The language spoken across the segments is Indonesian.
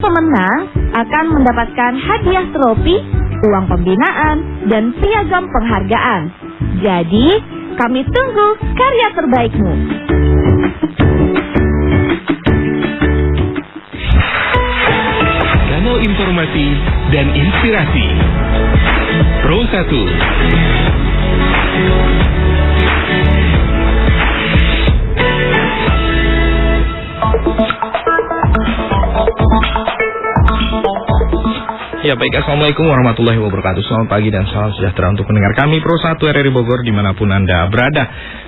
pemenang akan mendapatkan hadiah trofi, uang pembinaan, dan piagam penghargaan. Jadi, kami tunggu karya terbaikmu. Kanal informasi dan inspirasi Pro 1. Ya baik, Assalamualaikum warahmatullahi wabarakatuh. Selamat pagi dan salam sejahtera untuk pendengar kami Pro 1 RRI Bogor dimanapun Anda berada.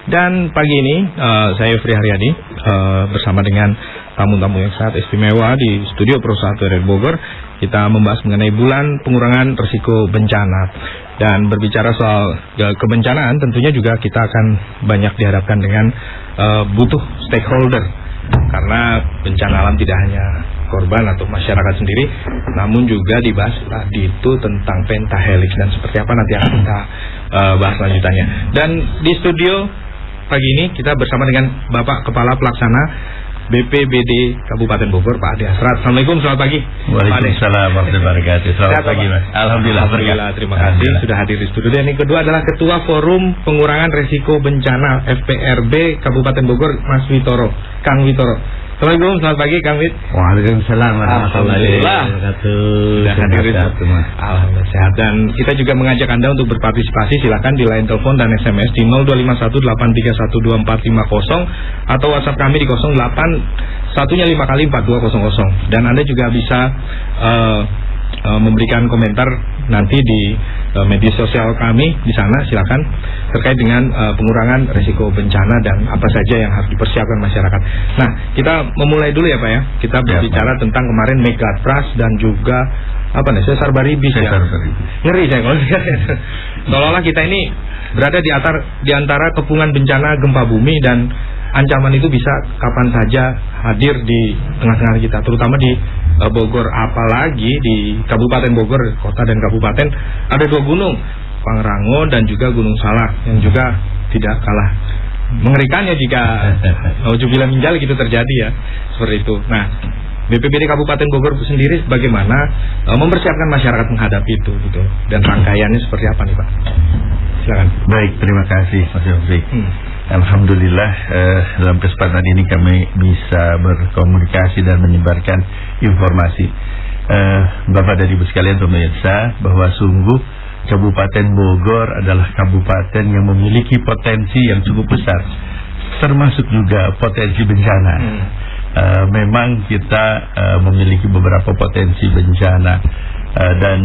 Dan pagi ini saya Fri Haryadi bersama dengan tamu-tamu yang sangat istimewa di studio Pro 1 RRI Bogor. Kita membahas mengenai bulan pengurangan risiko bencana. Dan berbicara soal kebencanaan, tentunya juga kita akan banyak dihadapkan dengan butuh stakeholder. Karena bencana alam tidak hanya korban atau masyarakat sendiri, namun juga dibahas tadi itu tentang pentahelix dan seperti apa nanti akan kita bahas lanjutannya. Dan di studio pagi ini kita bersama dengan Bapak Kepala Pelaksana BPBD Kabupaten Bogor, Pak Ade Hasrat. Assalamualaikum, selamat pagi. Waalaikumsalam warahmatullahi wabarakatuh. Selamat pagi, Mas. Alhamdulillah, terima kasih sudah hadir di studio. Dan yang kedua adalah Ketua Forum Pengurangan Risiko Bencana FPRB Kabupaten Bogor, Mas Witoro, Kang Witoro. Assalamualaikum, selamat pagi Kang Wit. Waalaikumsalam warahmatullahi wabarakatuh. Sudah hadir, alhamdulillah sehat. Dan kita juga mengajak Anda untuk berpartisipasi. Silakan di line telepon dan SMS di 0251831250 atau WhatsApp kami di 0815 kali 4200. Dan Anda juga bisa memberikan komentar nanti di media sosial kami di sana, silakan, terkait dengan pengurangan risiko bencana dan apa saja yang harus dipersiapkan masyarakat. Nah, kita memulai dulu ya Pak ya. Kita berbicara tentang kemarin megatras dan juga sesar baribis ya. Ngeri saya kalau lihat. Seolah-olah kita ini berada di antara kepungan bencana gempa bumi dan ancaman itu bisa kapan saja hadir di tengah-tengah kita, terutama di Bogor, apalagi di Kabupaten Bogor, kota dan kabupaten ada dua gunung, Pangrango dan juga Gunung Salak, yang juga tidak kalah mengerikannya jika nauzubillah minjal gitu terjadi ya, seperti itu. Nah, BPBD Kabupaten Bogor sendiri bagaimana mempersiapkan masyarakat menghadapi itu gitu, dan rangkaiannya seperti apa nih Pak? Silakan. Baik, terima kasih Mas Yofi. Alhamdulillah dalam kesempatan ini kami bisa berkomunikasi dan menyebarkan informasi. Bapak dan Ibu sekalian pemirsa, bahwa sungguh Kabupaten Bogor adalah kabupaten yang memiliki potensi yang cukup besar, termasuk juga potensi bencana. Memang kita memiliki beberapa potensi bencana dan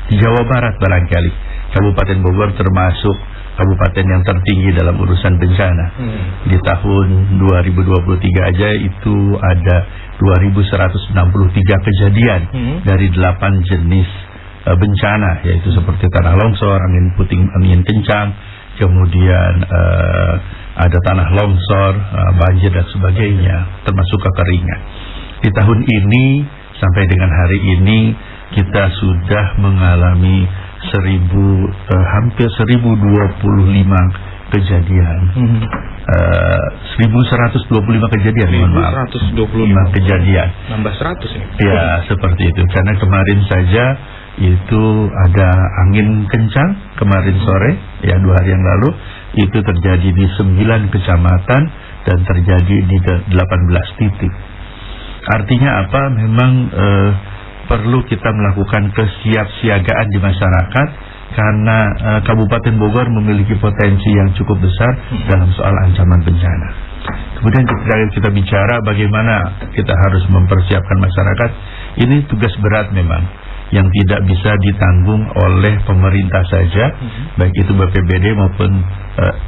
di Jawa Barat barangkali Kabupaten Bogor termasuk kabupaten yang tertinggi dalam urusan bencana. Di tahun 2023 aja itu ada 2163 kejadian dari 8 jenis bencana, yaitu seperti tanah longsor, angin puting, angin kencang, kemudian ada tanah longsor, banjir dan sebagainya, termasuk kekeringan. Di tahun ini sampai dengan hari ini kita sudah mengalami hampir 1025 kejadian. 1125 kejadian, mohon maaf. 1125 kejadian. Nambah 100 ini. Ya, seperti itu. Karena kemarin saja itu ada angin kencang kemarin sore, ya 2 hari yang lalu, itu terjadi di 9 kecamatan dan terjadi di 18 titik. Artinya apa? Memang perlu kita melakukan kesiapsiagaan di masyarakat, karena Kabupaten Bogor memiliki potensi yang cukup besar dalam soal ancaman bencana. Kemudian kita bicara bagaimana kita harus mempersiapkan masyarakat. Ini tugas berat memang, yang tidak bisa ditanggung oleh pemerintah saja, baik itu BPBD maupun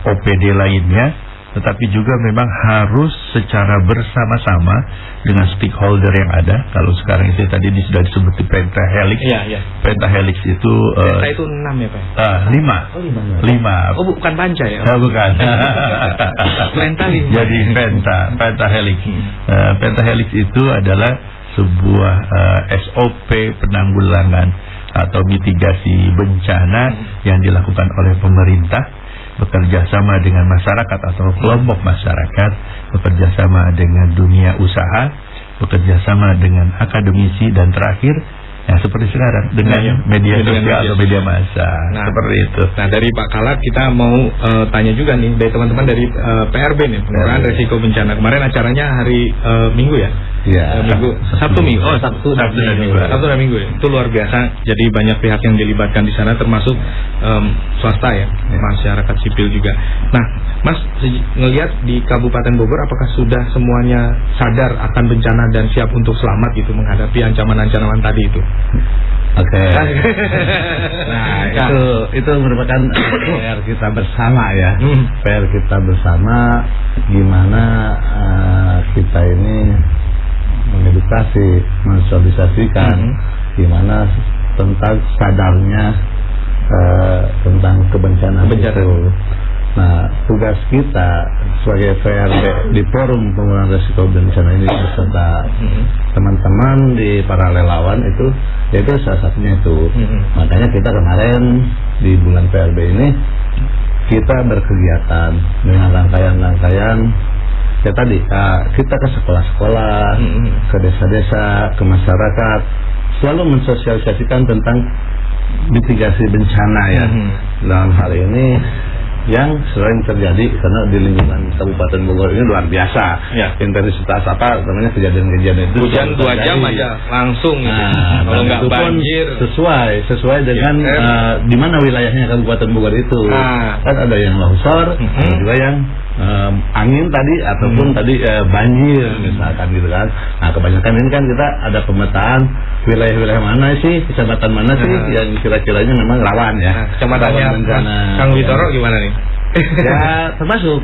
OPD lainnya, tetapi juga memang harus secara bersama-sama dengan stakeholder yang ada. Kalau sekarang itu tadi sudah disebut pentahelix. Iya. Pentahelix itu penta itu 6 ya Pak? 5. Oh, bukan panca ya? Bukan. Penta 5. Jadi pentahelix. Pentahelix itu adalah sebuah SOP penanggulangan atau mitigasi bencana yang dilakukan oleh pemerintah, bekerja sama dengan masyarakat atau kelompok masyarakat, bekerja sama dengan dunia usaha, bekerja sama dengan akademisi, dan terakhir ya seperti sekarang dengan media sosial atau media massa. Seperti itu. Nah, dari Pak Kalak kita mau tanya juga nih dari teman-teman dari PRB nih, pengurangan resiko bencana. Kemarin acaranya hari Minggu ya? Iya. Sabtu dan Minggu ya. Itu luar biasa. Jadi banyak pihak yang dilibatkan di sana, termasuk swasta ya, masyarakat sipil juga. Nah, Mas ngelihat di Kabupaten Bogor, apakah sudah semuanya sadar akan bencana dan siap untuk selamat gitu menghadapi ancaman-ancaman tadi itu? Oke. Nah, itu merupakan PR kita bersama ya. PR kita bersama gimana kita ini mengedukasi, mensosialisasikan gimana tentang sadarnya tentang kebencanaan itu. Nah, tugas kita sebagai PRB di Forum Pengurangan Risiko Bencana ini beserta teman-teman di para relawan itu salah satunya itu. Makanya kita kemarin di bulan PRB ini kita berkegiatan dengan rangkaian-rangkaian ya tadi kita ke sekolah-sekolah, ke desa-desa, ke masyarakat, selalu mensosialisasikan tentang mitigasi bencana ya. Dalam hal ini yang sering terjadi karena di lingkungan Kabupaten Bogor ini luar biasa. Intensitas namanya kejadian-kejadian itu hujan 2 jam aja langsung gitu. Kalau nggak banjir sesuai dengan di mana wilayahnya Kabupaten Bogor itu. Kan ada yang longsor, ada juga yang angin tadi ataupun tadi banjir misalkan gitu kan. Nah, kebanyakan ini kan kita ada pemetaan wilayah-wilayah mana sih, kecamatan mana sih yang kira-kiranya memang rawan ya. Kecamatannya Kang Witoro gimana nih? Ya termasuk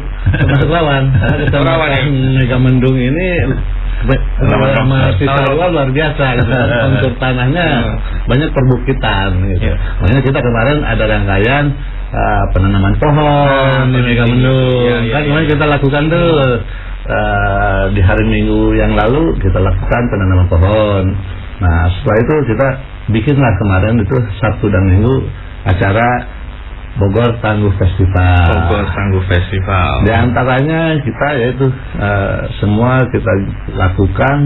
rawan. Kecamatan Megamendung ini luar biasa gitu kan. Kontur tanahnya banyak perbukitan gitu. Makanya kita kemarin ada rangkaian penanaman pohon di Megamendung. Kan kemarin kita lakukan tuh di hari Minggu yang lalu kita lakukan penanaman pohon. Nah, setelah itu kita bikinlah kemarin itu Sabtu dan Minggu acara Bogor Tangguh Festival. Di antaranya kita yaitu semua kita lakukan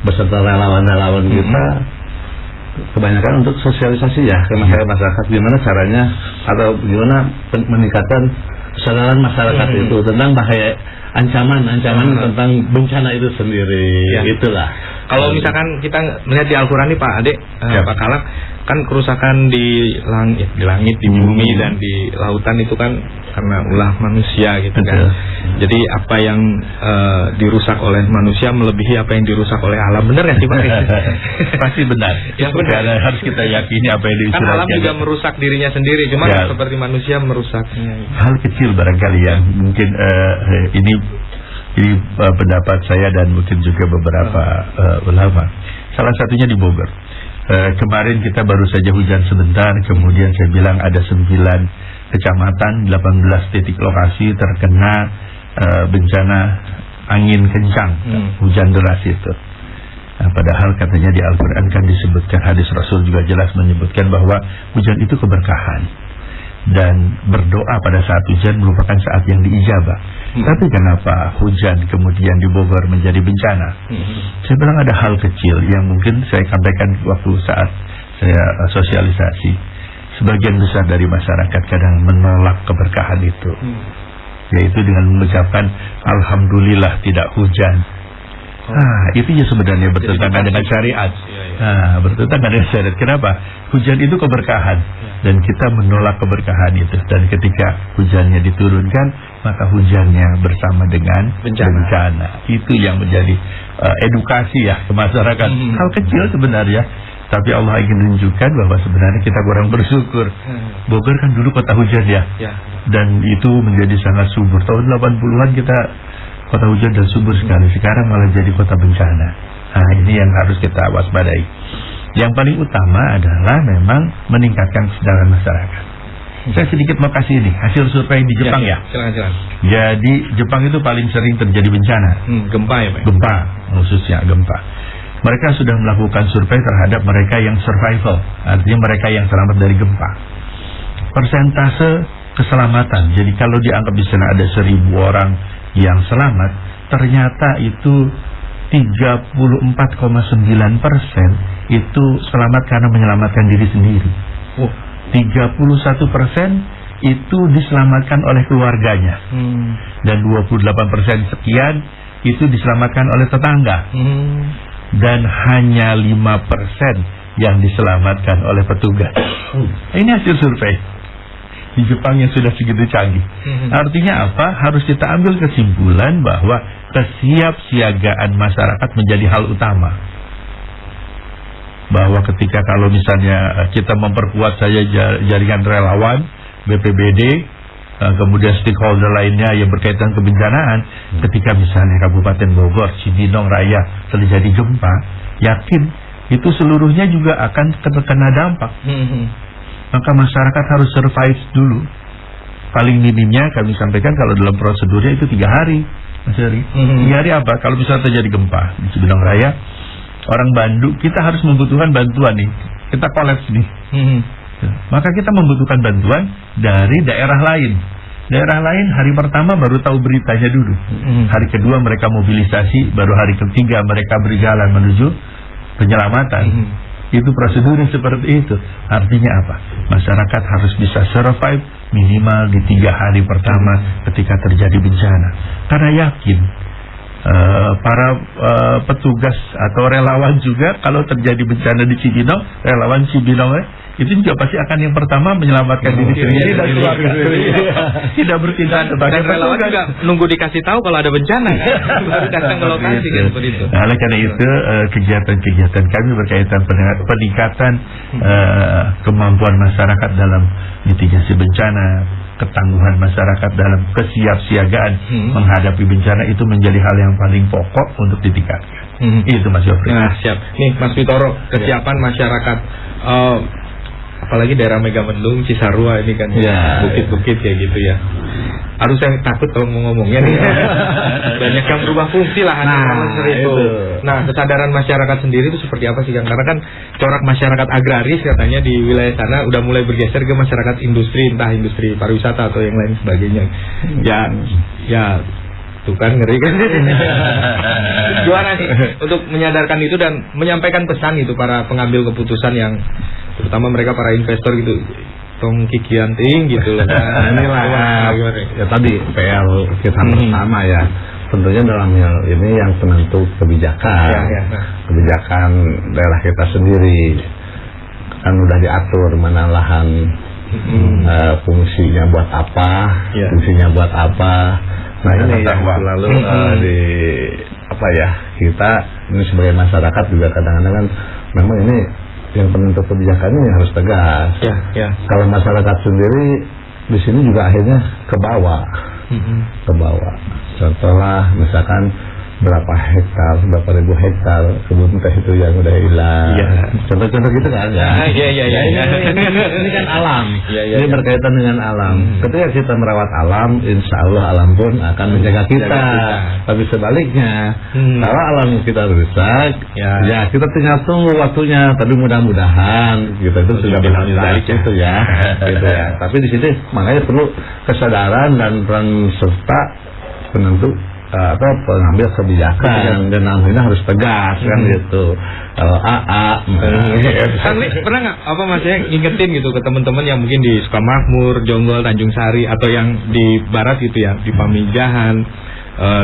beserta relawan-relawan kita, kebanyakan untuk sosialisasi ya ke masyarakat gimana caranya atau gimana meningkatkan kesadaran masyarakat itu tentang bahaya ancaman tentang bencana itu sendiri. Itulah. Kalau misalkan kita melihat di Al-Quran nih Pak Ade, Pak Kalak, kan kerusakan di langit, di bumi dan di lautan itu kan karena ulah manusia gitu kan. Jadi apa yang dirusak oleh manusia melebihi apa yang dirusak oleh alam. Benar nggak sih Pak? Pasti benar. Ya benar. Harus kita yakini apa yang kan alam juga merusak dirinya sendiri, cuma seperti manusia merusaknya. Hal kecil barangkali yang mungkin ini pendapat saya dan mungkin juga beberapa ulama. Salah satunya di Bogor. Kemarin kita baru saja hujan sebentar, kemudian saya bilang ada 9 kecamatan, 18 titik lokasi terkena bencana angin kencang, hujan deras itu. Nah, padahal katanya di Al-Quran kan disebutkan, hadis Rasul juga jelas menyebutkan bahwa hujan itu keberkahan. Dan berdoa pada saat hujan merupakan saat yang diijabah. Tapi kenapa hujan kemudian di Bogor menjadi bencana? Saya bilang ada hal kecil yang mungkin saya sampaikan waktu saat saya sosialisasi. Sebagian besar dari masyarakat kadang menolak keberkahan itu, yaitu dengan mengucapkan Alhamdulillah tidak hujan. Itu ya sebenarnya bertentangan dengan syariat. Bertentangan dengan syariat. Kenapa? Hujan itu keberkahan dan kita menolak keberkahan itu. Dan ketika hujannya diturunkan, maka hujannya bersama dengan bencana. Itu yang menjadi edukasi ya ke masyarakat. Hal kecil sebenarnya, tapi Allah ingin menunjukkan bahwa sebenarnya kita kurang bersyukur. Bogor kan dulu kota hujan ya. Dan itu menjadi sangat subur. Tahun 80-an kita kota hujan dan subur sekali. Sekarang malah jadi kota bencana. Nah, ini yang harus kita waspadai. Yang paling utama adalah memang meningkatkan kesadaran masyarakat. Saya sedikit mau kasih ini hasil survei di Jepang ya. Silakan. Jadi Jepang itu paling sering terjadi bencana. Gempa ya Pak? Gempa, khususnya gempa. Mereka sudah melakukan survei terhadap mereka yang survival, artinya mereka yang selamat dari gempa. Persentase keselamatan. Jadi kalau dianggap di sana ada 1000 orang yang selamat, ternyata itu 34,9% itu selamat karena menyelamatkan diri sendiri. 31% itu diselamatkan oleh keluarganya. Dan 28% sekian itu diselamatkan oleh tetangga. Dan hanya 5% yang diselamatkan oleh petugas. Ini hasil survei di Jepang yang sudah segitu canggih. Artinya apa? Harus kita ambil kesimpulan bahwa kesiapsiagaan masyarakat menjadi hal utama. Bahwa ketika kalau misalnya kita memperkuat saja jaringan relawan, BPBD, kemudian stakeholder lainnya yang berkaitan kebencanaan, ketika misalnya Kabupaten Bogor, Cibinong Raya terjadi gempa, yakin itu seluruhnya juga akan terkena dampak. Maka masyarakat harus survive dulu. Paling minimnya kami sampaikan kalau dalam prosedurnya itu 3 hari, Mas Heri. 3 hari apa? Kalau misalnya terjadi gempa di Cibinong Raya, orang Bandung, kita harus membutuhkan bantuan nih. Kita kolaps nih. Maka kita membutuhkan bantuan dari daerah lain. Daerah lain hari pertama baru tahu beritanya dulu. Hari kedua mereka mobilisasi, baru hari ketiga mereka berjalan menuju penyelamatan. Itu prosedurnya seperti itu. Artinya apa? Masyarakat harus bisa survive minimal di 3 hari pertama ketika terjadi bencana. Karena yakin para petugas atau relawan juga kalau terjadi bencana di Cibinong, relawan Cibinong itu juga pasti akan yang pertama menyelamatkan diri sendiri dan keluarga. Tidak bertindak sebagai relawan juga nunggu dikasih tahu kalau ada bencana kan, baru datang ke lokasi kan seperti itu. Nah, oleh karena itu kegiatan-kegiatan kami berkaitan peningkatan kemampuan masyarakat dalam mitigasi bencana, ketangguhan masyarakat dalam kesiapsiagaan menghadapi bencana itu menjadi hal yang paling pokok untuk ditingkatkan. Itu Mas Yofri. Nah, siap. Nih Mas Witoro, kesiapan masyarakat apalagi daerah Megamendung, Cisarua ini kan bukit-bukit kayak gitu ya. Harus saya takut kalau mau ngomongnya nih. Banyak yang berubah fungsi lah itu. Nah, kesadaran masyarakat sendiri itu seperti apa sih Kang? Karena kan corak masyarakat agraris katanya di wilayah sana udah mulai bergeser ke masyarakat industri, entah industri pariwisata atau yang lain sebagainya. Ya tuh kan ngeri kan. Gimana nih untuk menyadarkan itu dan menyampaikan pesan itu para pengambil keputusan yang terutama mereka para investor gitu, tong kikian ting gitu loh. Inilah ya tadi PR kita bersama ya. Tentunya dalam hal ini yang penentu kebijakan, kebijakan daerah kita sendiri kan udah diatur mana lahan, fungsinya buat apa, fungsinya buat apa. Nah ini yang selalu di apa ya, kita ini sebagai masyarakat juga kadang-kadang kan memang ini yang penentu kebijakannya yang harus tegas. Kalau masyarakat sendiri di sini juga akhirnya ke bawah. Contohlah misalkan berapa ribu hektar kebun teh itu yang udah hilang. Contoh-contoh gitu kan ya. Ini kan alam. Ini berkaitan dengan alam. Ketika kita merawat alam, insya Allah alam pun akan menjaga kita. Tapi sebaliknya, kalau alam kita rusak, ya kita tinggal tunggu waktunya. Tapi mudah-mudahan kita itu sudah berhasil itu ya. Gitu ya. Tapi di sini makanya perlu kesadaran dan peran serta penentu atau pengambil kebijakan dan namanya harus tegas kan gitu. Kalau Kang Li, pernah nggak apa maksudnya ngingetin gitu ke teman-teman yang mungkin di Sukamakmur, Jonggol, Tanjung Sari atau yang di barat gitu ya, di Pamijahan,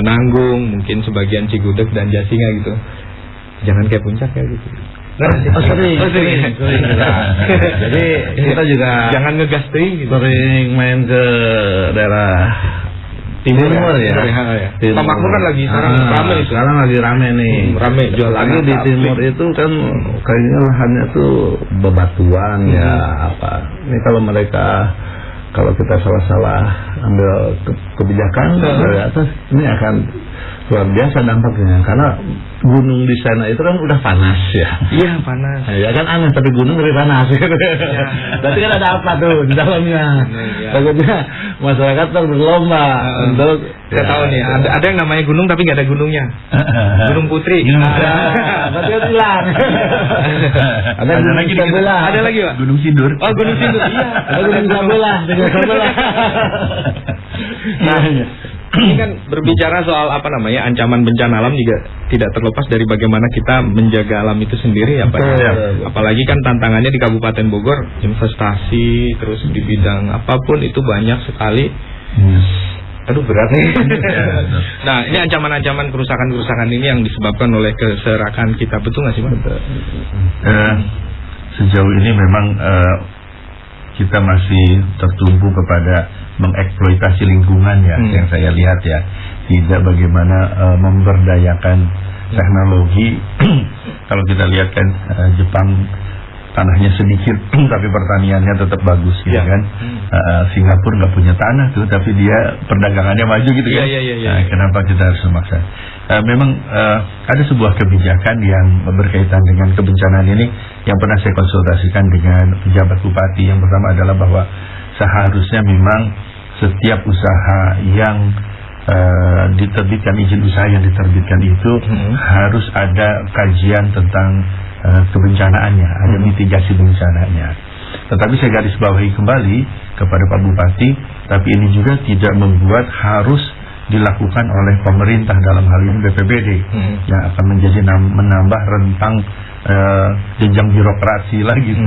Nanggung, mungkin sebagian Cigudeg dan Jasinga gitu, jangan kayak Puncak ya gitu. Sering. Jadi kita juga jangan ngegas gitu. Sering main ke daerah Timur ya. Sukamakmur kan lagi sekarang rame itu. Sekarang lagi rame nih. Rame jual lagi di timur itu kan kayaknya lahannya tuh bebatuan ya apa. Ini kalau kita salah-salah ambil kebijakan dari atas, ini akan luar biasa dampaknya karena gunung di sana itu kan udah panas ya. Iya panas. Ya kan aneh tapi gunung lebih panas. Berarti kan ada apa tuh di dalamnya? Takutnya masyarakat berlomba untuk. Saya tahu nih ada yang namanya gunung tapi nggak ada gunungnya. Gunung Putri. Berarti kan hilang. Ada lagi Sabelah. Ada lagi Pak. Gunung Sindur. Oh Gunung Sindur. Iya. Ada Gunung Sabelah. Nah, ini kan berbicara soal ancaman bencana alam juga tidak terlepas dari bagaimana kita menjaga alam itu sendiri ya Pak. Apalagi kan tantangannya di Kabupaten Bogor, investasi terus di bidang apapun itu banyak sekali. Aduh berat nih. Nah ini ancaman-ancaman kerusakan-kerusakan ini yang disebabkan oleh keserakan kita, betul nggak sih Pak? Sejauh ini memang kita masih tertumpu kepada mengeksploitasi lingkungan ya, yang saya lihat ya, tidak bagaimana memberdayakan teknologi. Kalau kita lihat kan Jepang tanahnya sedikit tapi pertaniannya tetap bagus gitu kan. Singapura nggak punya tanah tuh tapi dia perdagangannya maju gitu kan. Kenapa kita harus memaksa? Memang ada sebuah kebijakan yang berkaitan dengan kebencanaan ini yang pernah saya konsultasikan dengan pejabat bupati. Yang pertama adalah bahwa seharusnya memang setiap usaha yang diterbitkan, izin usaha yang diterbitkan itu harus ada kajian tentang kebencanaannya, ada mitigasi bencananya. Tetapi saya garis bawahi kembali kepada Pak Bupati, tapi ini juga tidak membuat harus dilakukan oleh pemerintah, dalam hal ini BPBD, yang akan menjadi menambah rentang jenjang birokrasi lagi.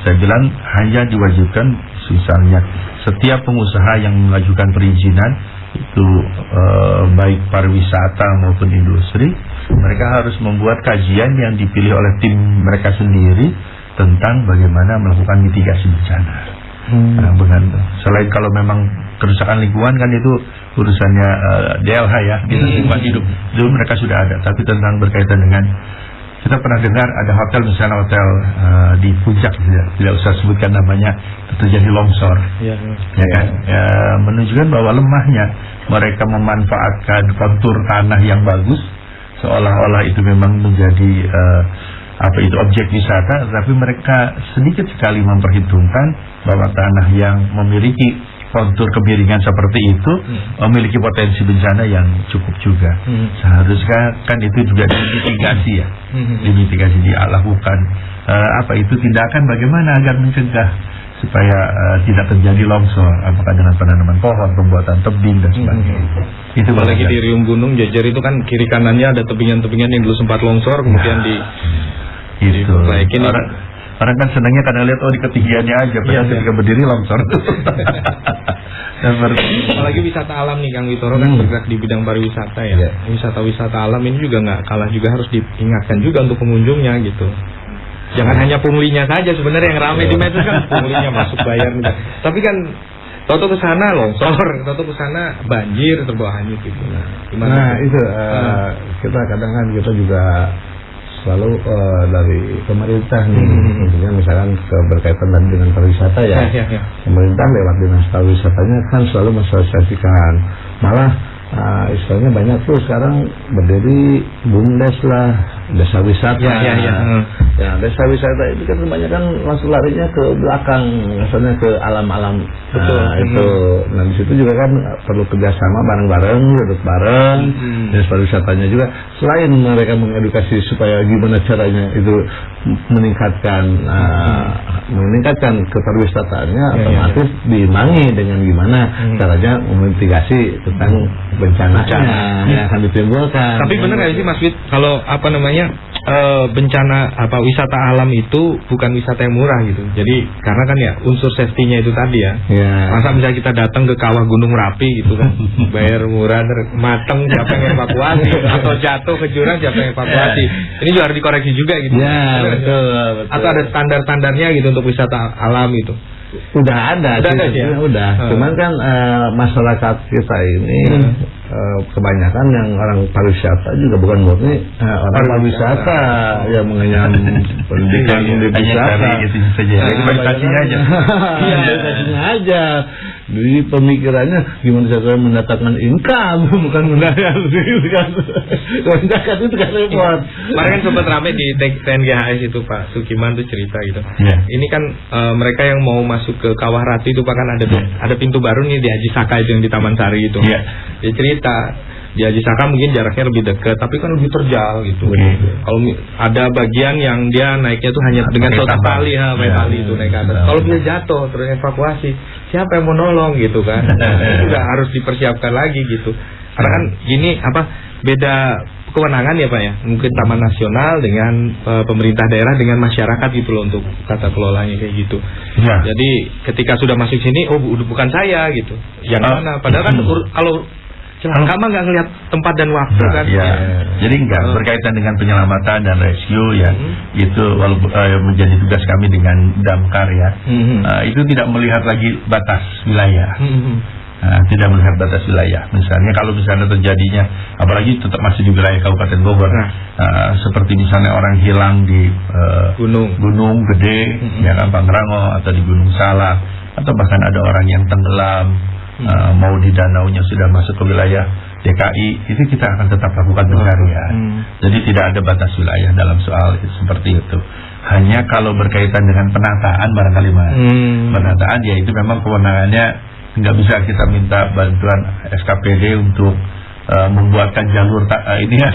Saya bilang hanya diwajibkan misalnya setiap pengusaha yang mengajukan perizinan itu baik pariwisata maupun industri, mereka harus membuat kajian yang dipilih oleh tim mereka sendiri tentang bagaimana melakukan mitigasi bencana. Selain kalau memang kerusakan lingkungan kan itu urusannya DLH ya, lingkungan hidup itu mereka sudah ada. Tapi tentang berkaitan dengan, kita pernah dengar ada hotel, misalnya hotel di puncak, tidak usah sebutkan namanya, terjadi longsor, ya kan? Menunjukkan bahwa lemahnya mereka memanfaatkan kontur tanah yang bagus, seolah-olah itu memang menjadi objek wisata, tapi mereka sedikit sekali memperhitungkan bahwa tanah yang memiliki kontur kemiringan seperti itu memiliki potensi bencana yang cukup juga. Seharusnya kan itu juga dimitigasi ya, dimitigasi, dilakukan tindakan bagaimana agar mencegah supaya tidak terjadi longsor, apakah dengan penanaman pohon, pembuatan tebing dan sebagainya. Itu apalagi di Riung Gunung Jajar itu kan kiri kanannya ada tebingan-tebingan yang dulu sempat longsor, kemudian itu orang kan senangnya karena lihat di ketinggiannya aja, padahal ketika berdiri longsor. Apalagi wisata alam nih Kang Witoro kan bergerak di bidang pariwisata ya. Wisata alam ini juga nggak kalah, juga harus diingatkan juga untuk pengunjungnya gitu. Jangan hanya punglinya saja sebenarnya yang ramai di medsos kan, punglinya masuk bayar nih. Tapi kan toto ke sana longsor, toto ke sana banjir, terbawa hanyut gitu. Nah, itu kita kadang kan kita juga selalu dari pemerintah nih, misalkan berkaitan dengan pariwisata ya. Pemerintah lewat dinas pariwisatanya kan selalu mensosialisasikan. Malah istilahnya banyak tuh sekarang berdiri BUMDes lah, desa wisata. Ya, desa wisata itu kan kebanyakan langsung larinya ke belakang, misalnya ke alam-alam. Itu. Nah di situ juga kan perlu kerjasama bareng-bareng, duduk bareng. Desa pariwisatanya juga selain mereka mengedukasi supaya gimana caranya itu meningkatkan kepariwisataannya, otomatis diimbangi dengan gimana caranya memitigasi tentang bencana yang akan ditimbulkan. Tapi benar nggak sih Mas Wit, kalau bencana wisata alam itu bukan wisata yang murah gitu. Jadi karena kan ya unsur safety-nya itu tadi ya. Masa misalnya kita datang ke kawah Gunung Merapi gitu kan, bayar murah, mateng siapa yang evakuasi, atau jatuh ke jurang siapa yang evakuasi. Ini juga harus dikoreksi juga gitu. Betul. Atau ada standar-standarnya gitu untuk wisata alam itu. Udah ada sih, udah. Cuman kan masyarakat kita ini kebanyakan yang orang pariwisata juga bukan murni orang pariwisata yang mengenyam pendidikan di wisata. Edukasinya aja. Edukasinya aja. Jadi pemikirannya gimana cara mendatangkan income, bukan mendatangkan itu kan repot. Kemarin kan sempat rame di TNGHS itu Pak Sukiman tuh cerita gitu. Ini kan mereka yang mau masuk ke Kawah Rati itu Pak kan ada pintu baru nih di Haji Saka itu yang di Taman Sari itu. Dia cerita di Haji Saka mungkin jaraknya lebih dekat, tapi kan lebih terjal gitu. Kalau ada bagian yang dia naiknya tuh hanya dengan satu tali, itu naik ke atas. Kalau dia jatuh terus evakuasi siapa yang mau nolong gitu kan. Itu juga harus dipersiapkan lagi gitu. Karena kan gini beda kewenangan ya Pak ya. Mungkin Taman Nasional dengan pemerintah daerah dengan masyarakat gitu loh untuk tata kelolanya kayak gitu. Ya. Jadi ketika sudah masuk sini, bukan saya gitu. Yang mana? Padahal kan kalau celaka mah nggak ngelihat tempat dan waktu kan. Ya. Jadi enggak berkaitan dengan penyelamatan dan rescue ya. Itu walaupun menjadi tugas kami dengan Damkar ya. Itu tidak melihat lagi batas wilayah. Tidak melihat batas wilayah. Misalnya kalau misalnya terjadinya, apalagi tetap masih di wilayah Kabupaten Bogor, seperti misalnya orang hilang di gunung gede, ya kan, Pangrango, atau di Gunung Salak, atau bahkan ada orang yang tenggelam, mau di danaunya sudah masuk ke wilayah DKI, itu kita akan tetap lakukan pencarian. Jadi tidak ada batas wilayah dalam soal seperti itu. Hanya kalau berkaitan dengan penataan barangkali Mas. Penataan ya itu memang kewenangannya. Nggak bisa kita minta bantuan SKPD untuk membuatkan jalur ini ya,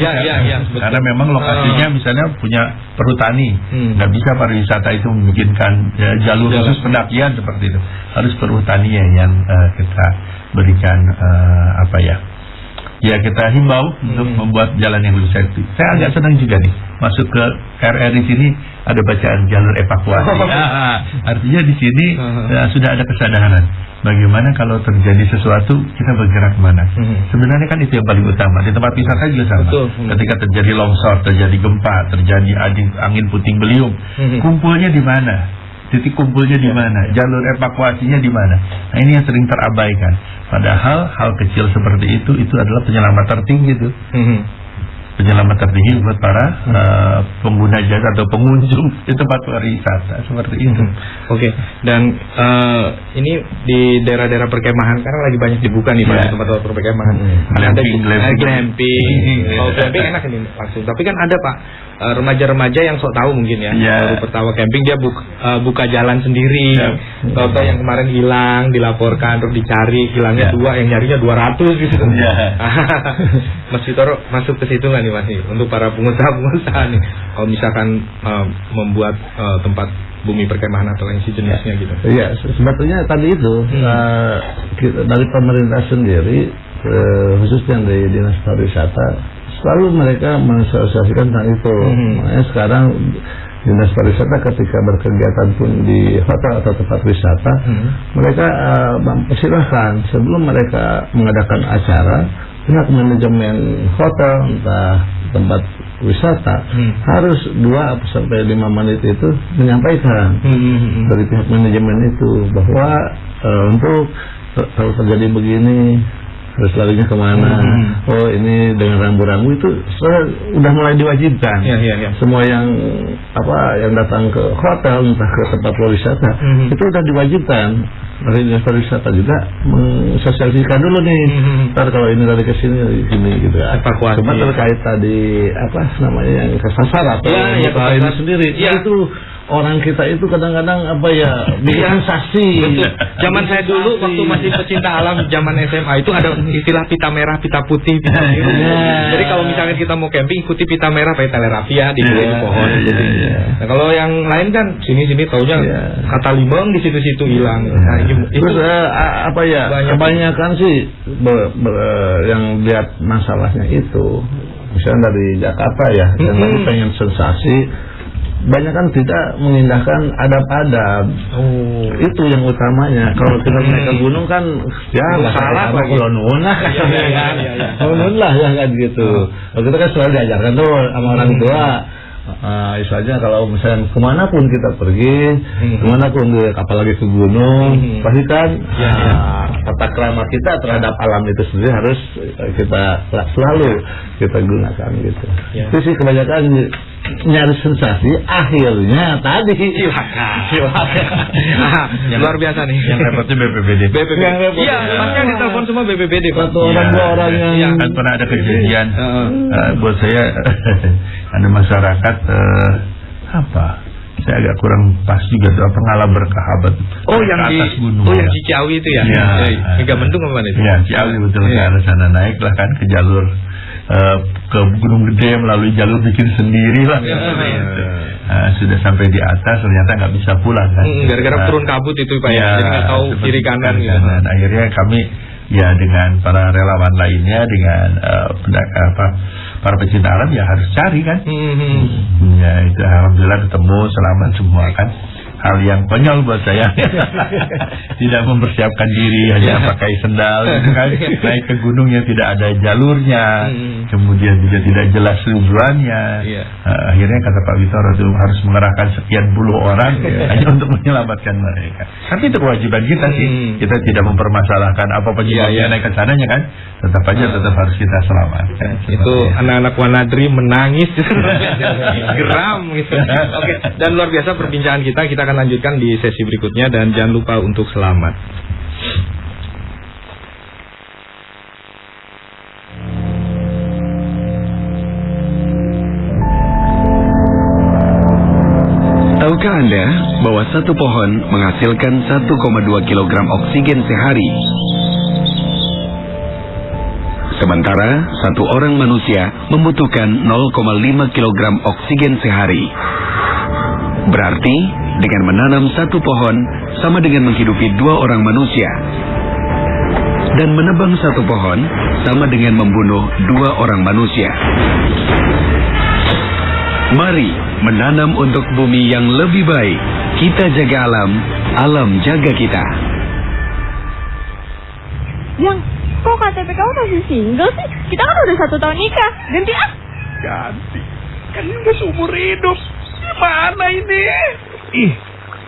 karena memang lokasinya misalnya punya perhutani, nggak bisa pariwisata itu membikinkan jalur khusus pendakian seperti itu, harus perhutanian yang kita berikan ya kita himbau untuk membuat jalan yang lebih safety. Saya agak senang juga nih masuk ke RR di sini ada bacaan jalur evakuasi. Artinya di sini sudah ada kesadaran. Bagaimana kalau terjadi sesuatu kita bergerak kemana? Sebenarnya kan itu yang paling utama. Di tempat wisata juga sama. Ketika terjadi longsor, terjadi gempa, terjadi angin puting beliung, kumpulnya di mana? Titik kumpulnya di mana? Jalur evakuasinya di mana? Nah ini yang sering terabaikan. Padahal hal kecil seperti itu adalah penyelamat tertinggi tuh. Penyelamat tertinggi buat para pengguna jasa atau pengunjung di tempat pariwisata seperti itu. Oke. Dan ini di daerah-daerah perkemahan sekarang lagi banyak dibuka nih Pak, tempat perkemahan. Glamping. Kalau glamping enak ini langsung. Tapi kan ada Pak remaja-remaja yang sok tahu mungkin ya. Baru pertama camping dia buka jalan sendiri. Tahu-tahu yang kemarin hilang dilaporkan terus dicari, hilangnya 2, yang nyarinya 200 gitu. Mas Vitoro masuk ke situ nggak nih Mas nih untuk para pengusaha nih kalau misalkan membuat tempat bumi perkemahan atau lain sejenisnya gitu? Iya, sebetulnya tadi itu dari pemerintah sendiri khususnya dari Dinas Pariwisata selalu mereka mensosialisasikan tentang itu. Makanya sekarang Dinas Pariwisata ketika berkegiatan pun di hotel atau tempat wisata, mereka mempersilahkan sebelum mereka mengadakan acara, pihak manajemen hotel entah tempat wisata harus 2-5 menit itu menyampaikan dari pihak manajemen itu bahwa untuk kalau terjadi begini harus larinya kemana. Oh ini dengan rambu-rambu itu sudah mulai diwajibkan. Semua yang yang datang ke hotel entah ke tempat wisata itu sudah diwajibkan. Dari Dinas Pariwisata juga mensosialisasikan dulu nih. Ntar kalau ini dari kesini gitu ya. Evakuasi. Cuma terkait tadi yang kesasar atau ini sendiri itu. Orang kita itu kadang-kadang bikin sensasi. Zaman saya dulu waktu masih pecinta alam zaman SMA itu ada istilah pita merah, pita putih, pita biru. Jadi kalau misalnya kita mau camping ikuti pita merah pakai tali rafia di pohon. Nah kalau yang lain kan sini-sini taunya kata limong di situ-situ hilang. Terus kebanyakan sih yang lihat masalahnya itu misalnya dari Jakarta ya, yang tadi pengen sensasi. Banyak kan tidak mengindahkan adab-adab. Itu yang utamanya. Kalau kita naik ke gunung kan salah kalau nun lah kasarnya kan. Nun lah ya kan gitu. Kalau kita kan selalu diajarkan tuh sama orang tua. Istilahnya kalau misalnya kemanapun kita pergi, kemanapun apalagi ke gunung, pasti kan tata krama kita terhadap alam itu sendiri harus kita selalu kita gunakan gitu. Itu sih kebanyakan nyari sensasi, akhirnya tadi luar biasa nih. Yang repotnya BPBD. Iya, pasti yang ditelepon semua BPBD. Satu orang dua orang yang kan pernah ada kejadian. Buat saya ada masyarakat saya agak kurang pas juga tuh pengalaman berkahabat. Yang di atas gunung. Yang di Ciawi itu ya. Megamendung apa mana itu? Iya, Ciawi betul ke arah sana naiklah kan ke jalur ke Gunung Gede melalui jalur bikin sendiri lah. sudah sampai di atas ternyata nggak bisa pulang kan. Gara-gara turun kabut itu Pak ya, jadi nggak tahu kiri kanan gitu. Dan akhirnya kami ya dengan para relawan lainnya, dengan para pecinta alam ya harus cari kan. Ya itu alhamdulillah ketemu, selamat semua kan. Hal yang konyol buat saya. Tidak mempersiapkan diri, hanya pakai sendal gitu kan. Naik ke gunung yang tidak ada jalurnya, kemudian juga tidak jelas tujuannya. Akhirnya kata Pak Witoro itu harus mengerahkan sekian puluh orang hanya untuk menyelamatkan mereka. Tapi itu kewajiban kita sih. Kita tidak mempermasalahkan apa penyebabnya naik ke sananya kan. Tetap harus kita selamatkan. Itu anak-anak Wanadri menangis geram gitu. Oke, dan luar biasa perbincangan kita akan lanjutkan di sesi berikutnya, dan jangan lupa untuk selamat. Tahukah Anda bahwa satu pohon menghasilkan 1,2 kg oksigen sehari? Sementara satu orang manusia membutuhkan 0,5 kg oksigen sehari. Berarti dengan menanam satu pohon sama dengan menghidupi 2 orang manusia. Dan menebang satu pohon sama dengan membunuh 2 orang manusia. Mari menanam untuk bumi yang lebih baik. Kita jaga alam, alam jaga kita. Yang kok KTP kamu masih single sih? Kita kan udah 1 tahun nikah. Ganti ah. Ganti. Kan udah seumur hidup. Gimana ini? Ih,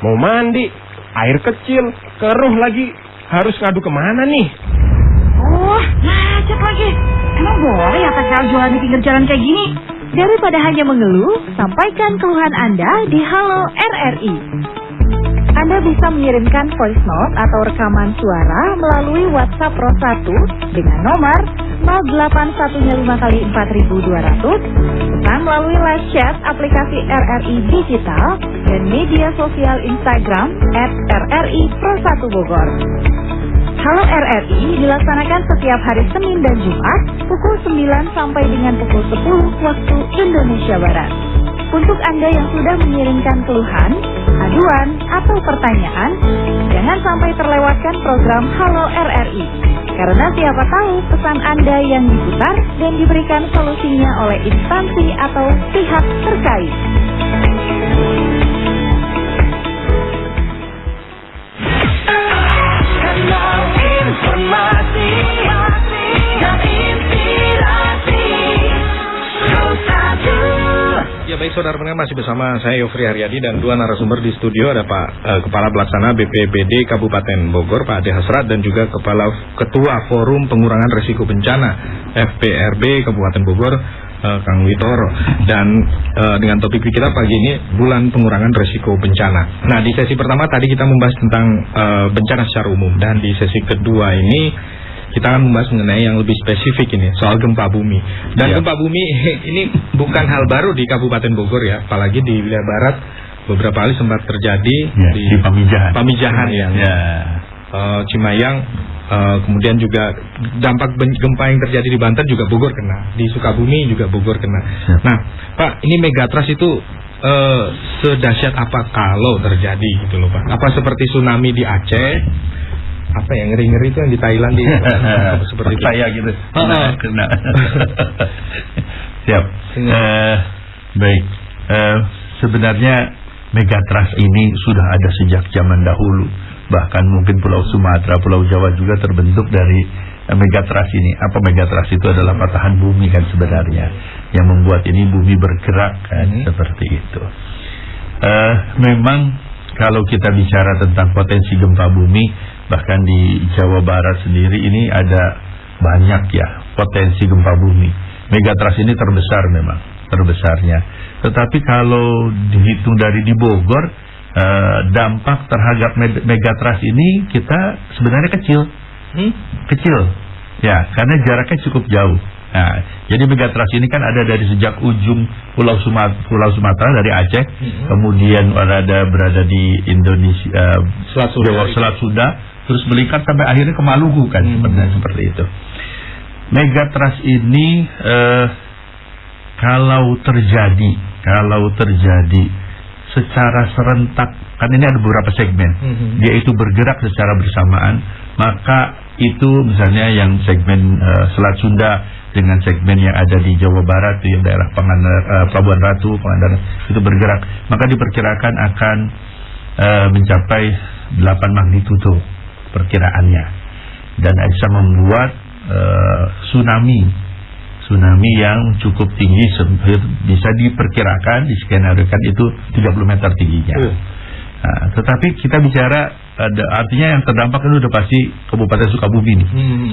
mau mandi, air kecil, keruh lagi. Harus ngadu kemana nih? Oh, macet lagi. Emang boleh ya PKL jualan di pinggir jalan kayak gini? Daripada hanya mengeluh, sampaikan keluhan Anda di Halo RRI. Anda bisa mengirimkan voice note atau rekaman suara melalui WhatsApp Pro 1 dengan nomor 08105x4200, pesan melalui live chat aplikasi RRI Digital, dan media sosial Instagram @RRI Pro 1 Bogor. Halo RRI dilaksanakan setiap hari Senin dan Jumat pukul 9 sampai dengan pukul 10 waktu Indonesia Barat. Untuk Anda yang sudah mengirimkan keluhan, aduan, atau pertanyaan, jangan sampai terlewatkan program Halo RRI. Karena siapa tahu pesan Anda yang diputar dan diberikan solusinya oleh instansi atau pihak terkait. Informasi dan inspirasi Pro 1. Ya baik saudara pendengar, masih bersama saya Yofri Haryadi dan 2 narasumber di studio. Ada Pak Kepala Pelaksana BPBD Kabupaten Bogor Pak Ade Hasrat, dan juga Ketua Forum Pengurangan Risiko Bencana FPRB Kabupaten Bogor Kang Witoro. Dan dengan topik kita pagi ini bulan pengurangan risiko bencana. Nah, di sesi pertama tadi kita membahas tentang bencana secara umum, dan di sesi kedua ini kita akan membahas mengenai yang lebih spesifik ini, soal gempa bumi. Dan gempa bumi ini bukan hal baru di Kabupaten Bogor ya, apalagi di wilayah barat beberapa kali sempat terjadi di Pamijahan ya. Cimayang, kemudian juga dampak gempa yang terjadi di Banten juga Bogor kena, di Sukabumi juga Bogor kena. Nah, Pak, ini megatrust itu sedahsyat apa kalau terjadi gitu loh Pak? Apa seperti tsunami di Aceh? Apa yang ngeri-ngeri itu yang di Thailand di seperti itu? Saya gitu. Kena. Siap. Baik. Sebenarnya megatrust ini sudah ada sejak zaman dahulu. Bahkan mungkin Pulau Sumatera, Pulau Jawa juga terbentuk dari megatrust ini. Apa megatrust itu? Adalah patahan bumi kan sebenarnya, yang membuat ini bumi bergerak kan, seperti itu. Memang kalau kita bicara tentang potensi gempa bumi, bahkan di Jawa Barat sendiri ini ada banyak ya potensi gempa bumi. Megatrust ini terbesar, memang terbesarnya. Tetapi kalau dihitung dari di Bogor, dampak terhadap megatrust ini kita sebenarnya kecil. Kecil ya, karena jaraknya cukup jauh. Nah, jadi megatrust ini kan ada dari sejak ujung Pulau Sumatera dari Aceh, kemudian berada di Indonesia, Selat Sunda, terus melingkar sampai akhirnya ke Maluku kan, seperti itu. Megatrust ini kalau terjadi secara serentak, kan ini ada beberapa segmen, dia itu bergerak secara bersamaan, maka itu misalnya yang segmen Selat Sunda dengan segmen yang ada di Jawa Barat, di daerah Pelabuhan Ratu, Pangandaran, itu bergerak, maka diperkirakan akan mencapai 8 magnitudo perkiraannya, dan bisa membuat tsunami yang cukup tinggi, bisa diperkirakan, diskenariokan itu 30 meter tingginya. Nah, tetapi kita bicara artinya yang terdampak itu udah pasti Kabupaten Sukabumi nih,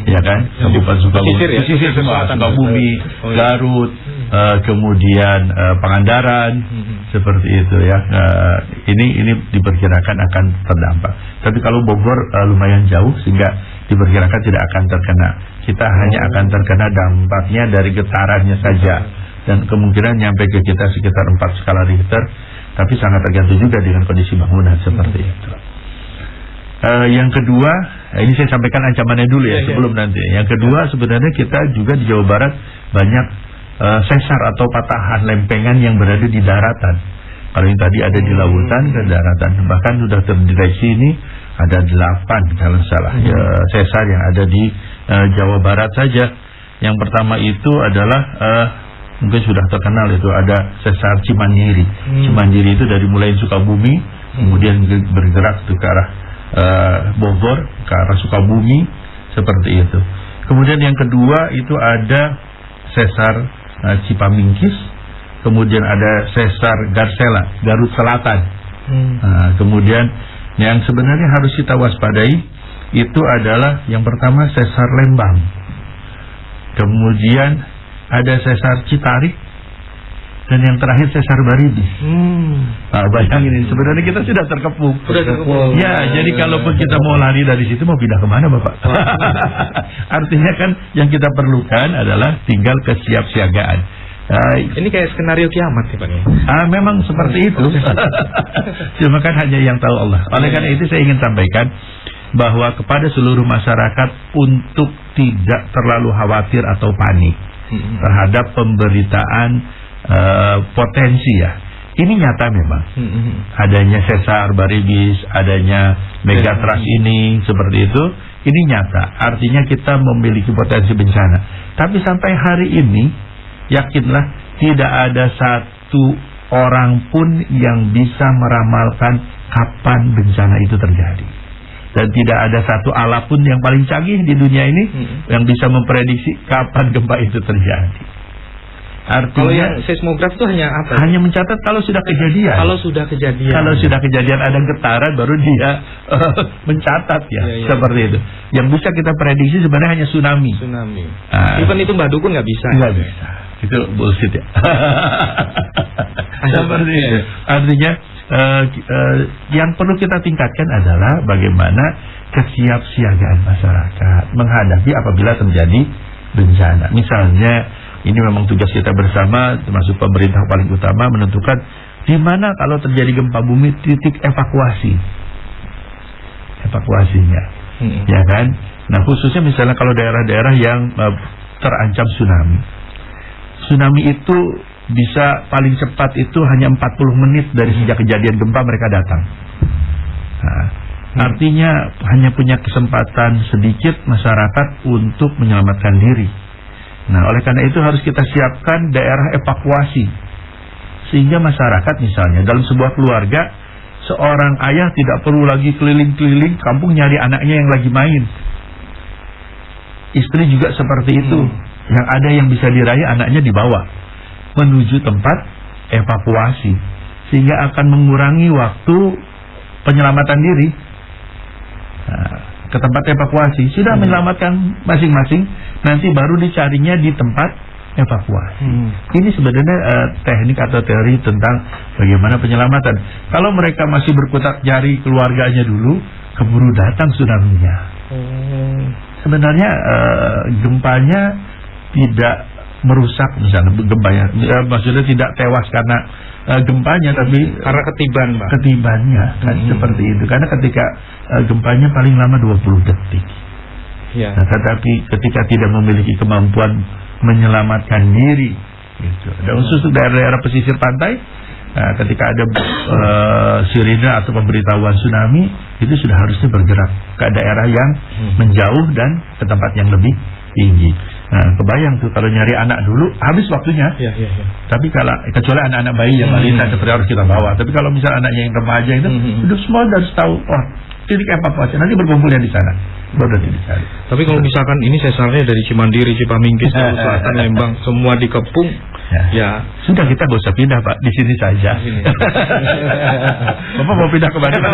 ya kan? Kabupaten Sukabumi, pesisir semua, Sukabumi, Garut, kemudian Pangandaran, seperti itu ya. Ini diperkirakan akan terdampak. Tapi kalau Bogor lumayan jauh sehingga diperkirakan tidak akan terkena. Kita hanya akan terkena dampaknya dari getarannya saja, dan kemungkinan nyampe ke kita sekitar 4 skala Richter. Tapi sangat tergantung juga dengan kondisi bangunan seperti itu. Yang kedua, ini saya sampaikan ancamannya dulu ya, sebelum nanti. Yang kedua, sebenarnya kita juga di Jawa Barat banyak sesar atau patahan lempengan yang berada di daratan. Kalau yang tadi ada di lautan, ke daratan. Bahkan sudah terdeteksi ini ada 8 kalau salah sesar yang ada di Jawa Barat saja. Yang pertama itu adalah mungkin sudah terkenal, itu ada sesar Cimandiri. Cimandiri itu dari mulai Sukabumi, kemudian bergerak ke arah Bogor, ke arah Sukabumi, seperti itu. Kemudian yang kedua itu ada sesar Cipamingkis, kemudian ada sesar Garsela, Garut Selatan. Kemudian yang sebenarnya harus kita waspadai itu adalah yang pertama sesar Lembang, kemudian ada sesar Citarik, dan yang terakhir sesar Baribis. Bayangin ini, sebenarnya kita sudah terkepung. Ya, jadi kalaupun kita mau lari dari situ, mau pindah kemana Bapak? Artinya kan yang kita perlukan adalah tinggal kesiapsiagaan. Ini kayak skenario kiamat ya Pak. Memang seperti itu. Cuma kan hanya yang tahu Allah. Oleh karena itu saya ingin sampaikan bahwa kepada seluruh masyarakat untuk tidak terlalu khawatir atau panik terhadap pemberitaan potensi ya. Ini nyata memang. Adanya sesar Baribis, adanya megatrust ini seperti itu, ini nyata. Artinya kita memiliki potensi bencana. Tapi sampai hari ini, yakinlah tidak ada satu orang pun yang bisa meramalkan kapan bencana itu terjadi. Dan tidak ada satu alat pun yang paling canggih di dunia ini yang bisa memprediksi kapan gempa itu terjadi. Artinya, kalau yang seismograf itu hanya apa? Hanya mencatat kalau sudah kejadian. Kalau sudah kejadian. Kalau sudah kejadian ada getaran baru dia mencatat ya, seperti itu. Yang bisa kita prediksi sebenarnya hanya tsunami. Even itu Mbak Dukun nggak bisa. Nggak bisa. Itu bullshit ya. Seperti itu. Artinya yang perlu kita tingkatkan adalah bagaimana kesiapsiagaan masyarakat menghadapi apabila terjadi bencana. Misalnya, ini memang tugas kita bersama, termasuk pemerintah paling utama, menentukan di mana kalau terjadi gempa bumi titik evakuasinya, ya kan? Nah, khususnya misalnya kalau daerah-daerah yang terancam tsunami itu bisa paling cepat itu hanya 40 menit dari sejak kejadian gempa mereka datang. Nah, artinya hanya punya kesempatan sedikit masyarakat untuk menyelamatkan diri. Nah, oleh karena itu harus kita siapkan daerah evakuasi, sehingga masyarakat misalnya dalam sebuah keluarga, seorang ayah tidak perlu lagi keliling-keliling kampung nyari anaknya yang lagi main. Istri juga seperti itu. Yang ada yang bisa diraih, anaknya dibawa menuju tempat evakuasi, sehingga akan mengurangi waktu penyelamatan diri. Nah, ke tempat evakuasi sudah menyelamatkan masing-masing, nanti baru dicarinya di tempat evakuasi. Ini sebenarnya teknik atau teori tentang bagaimana penyelamatan. Kalau mereka masih berkutat jari keluarganya dulu, keburu datang tsunami-nya. Sebenarnya gempanya tidak merusak, misalnya gempanya, maksudnya tidak tewas karena gempanya, tapi karena ketibannya kan, seperti itu. Karena ketika gempanya paling lama 20 detik. Nah, tetapi ketika tidak memiliki kemampuan menyelamatkan diri gitu. Dan khusus daerah-daerah pesisir pantai, ketika ada sirine atau pemberitahuan tsunami, itu sudah harusnya bergerak ke daerah yang menjauh dan ke tempat yang lebih tinggi. Nah, kebayang tuh kalau nyari anak dulu habis waktunya. Tapi kalau kecuali anak-anak bayi yang balita seperti harus kita bawa. Tapi kalau misalnya anaknya yang remaja itu, udah semua harus tahu. Oh, titik evakuasi nanti berkumpulnya di sana. Baru dicari. Tapi kalau misalkan ini sesarnya dari Cimandiri, Cipamingkis, Selatan, Lembang, semua dikepung, ya sudah kita gak usah pindah Pak, di sini saja. Bapak mau pindah ke Bandung,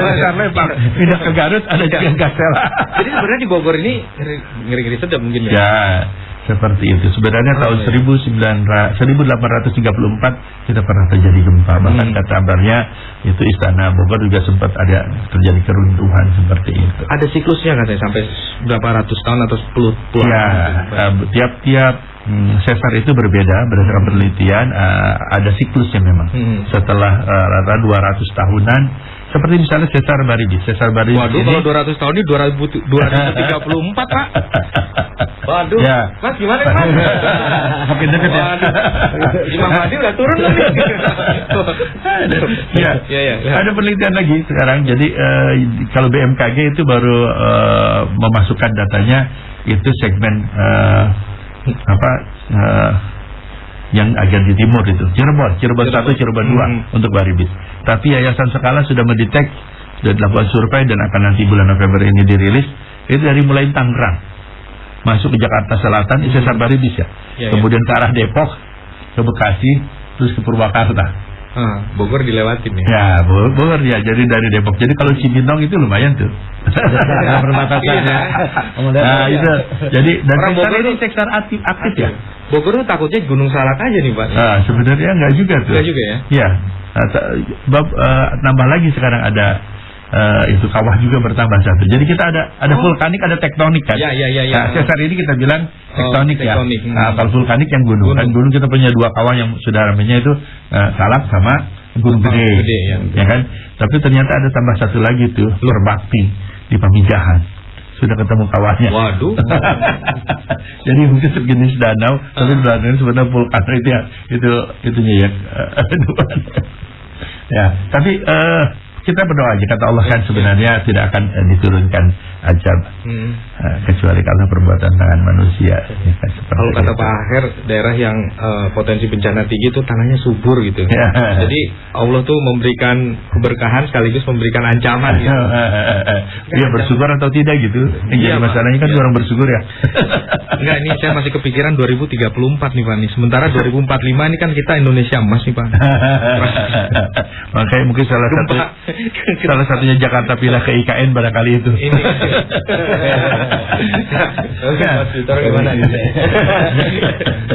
pindah ke Garut, ada juga yang Gasel. Jadi sebenarnya di Bogor ini ngeri-ngeri sedap mungkin ya? Ya, seperti itu. Sebenarnya tahun 1834 kita pernah terjadi gempa. Bahkan kata kabarnya itu Istana Bogor juga sempat ada terjadi keruntuhan seperti itu. Ada siklusnya katanya sampai berapa ratus tahun atau 10 puluhan? Ya, tiap-tiap sesar itu berbeda berdasarkan penelitian. Ada siklusnya memang. Setelah rata 200 tahunan. Seperti misalnya Sesar Baribis. Waduh, kalau 200 tahun ini 2034 Pak. Waduh, ya. Mas gimana Mas? Makin deket ya. Imam Mahdi udah turun loh nih. Ya. Ada penelitian lagi sekarang. Jadi kalau BMKG itu baru memasukkan datanya itu segmen yang agak di timur itu Cirebon 1, Cirebon 2 untuk Baribis. Tapi Yayasan Skala sudah mendetek, sudah dilakukan survei dan akan nanti bulan November ini dirilis. Itu dari mulai Tangerang masuk ke Jakarta Selatan itu sesar Baribis ya. Kemudian ke arah Depok, ke Bekasi, terus ke Purwakarta. Bogor dilewatin ya. Ya, Bogor ya. Jadi dari Depok. Jadi kalau Cibinong itu lumayan tuh. Perbatasannya. Nah, itu. Jadi dan Bogor ini sesar aktif ya. Bogor tuh takutnya Gunung Salak aja nih Pak. Sebenarnya enggak juga tuh. Enggak juga ya? Iya. Nambah lagi sekarang ada itu kawah juga bertambah satu. Jadi kita ada vulkanik, ada tektonik kan. Iya. Nah, sesar ini kita bilang tektonik ya. Nah, kalau vulkanik yang gunung. Kan gunung kita punya dua kawah yang sudah namanya itu Salak sama Gunung Gede. Ya kan? Tapi ternyata ada tambah satu lagi tuh, Lorbakti di Pamijahan. Sudah ketemu kawahnya. Waduh. Jadi mungkin sejenis danau, tapi danau sebenarnya vulkan itunya ya. Ya, tapi kita berdoa aja, kata Allah kan sebenarnya tidak akan diturunkan azab kecuali karena perbuatan tangan manusia. Ya, kan, kalau kata Pak Aher, daerah yang potensi bencana tinggi itu tanahnya subur gitu. Ya. Jadi Allah tuh memberikan keberkahan sekaligus memberikan ancaman gitu. Dia bersyukur atau tidak gitu. Jadi masalahnya kan orang bersyukur ya. Enggak, ini saya masih kepikiran 2034 nih Pak nih. Sementara 2045 ini kan kita Indonesia emas nih Pak. Makanya mungkin salah satunya Jakarta pindah ke IKN barangkali itu. Ini.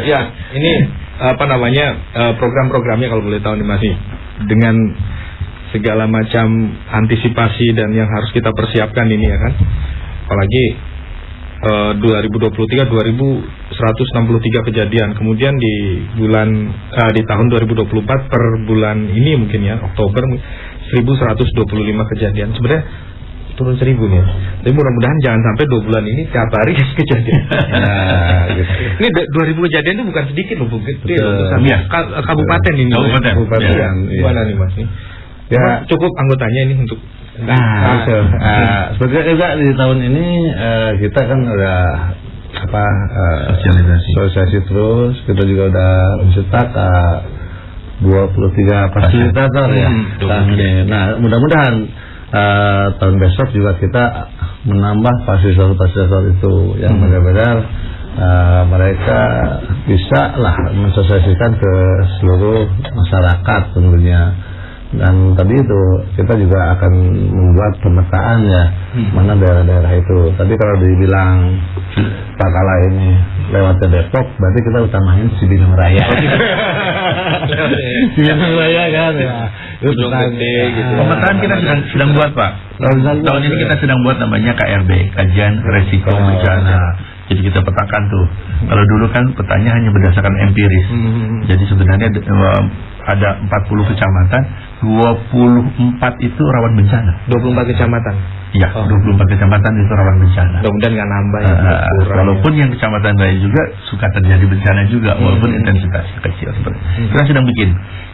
Ya, ini apa namanya program-programnya kalau boleh tahu nih masih dengan segala macam antisipasi dan yang harus kita persiapkan ini ya kan. Apalagi 2023 2163 kejadian. Kemudian di tahun 2024 per bulan ini mungkin ya Oktober 1125 kejadian. Sebenarnya turun 1000 nih. Tapi mudah-mudahan jangan sampai 2 bulan ini tiap hari kejadian. Gitu. Ini 2000 kejadian itu bukan sedikit loh, gede loh. Kabupaten ini. Kabupaten. Gimana nih Mas nih? Ya, cukup anggotanya ini untuk sebetulnya juga di tahun ini kita kan udah sosialisasi terus. Kita juga udah mencetak 23 fasilitator ya tahun ini. Nah, mudah-mudahan tahun besok juga kita menambah fasilitator itu yang benar-benar mereka bisa lah mensosialisasikan ke seluruh masyarakat tentunya. Dan tadi itu kita juga akan membuat pemetaan ya mana daerah-daerah itu. Tadi kalau dibilang Pak Kala ini lewatnya Depok, berarti kita utamain Cibinong Raya. Cibinong Raya kan ya. Pemetaan kita sedang buat Pak. Tahun ini kita sedang buat namanya KRB, Kajian Resiko Bencana. Jadi kita petakan tuh. Kalau dulu kan petanya hanya berdasarkan empiris. Jadi sebenarnya ada 40 kecamatan, 24 itu rawan bencana. 24 kecamatan. Ya, 24 kecamatan itu rawan bencana. Mudah-mudahan nggak nambah ya. Walaupun yang kecamatan lain juga suka terjadi bencana juga, walaupun intensitasnya kecil.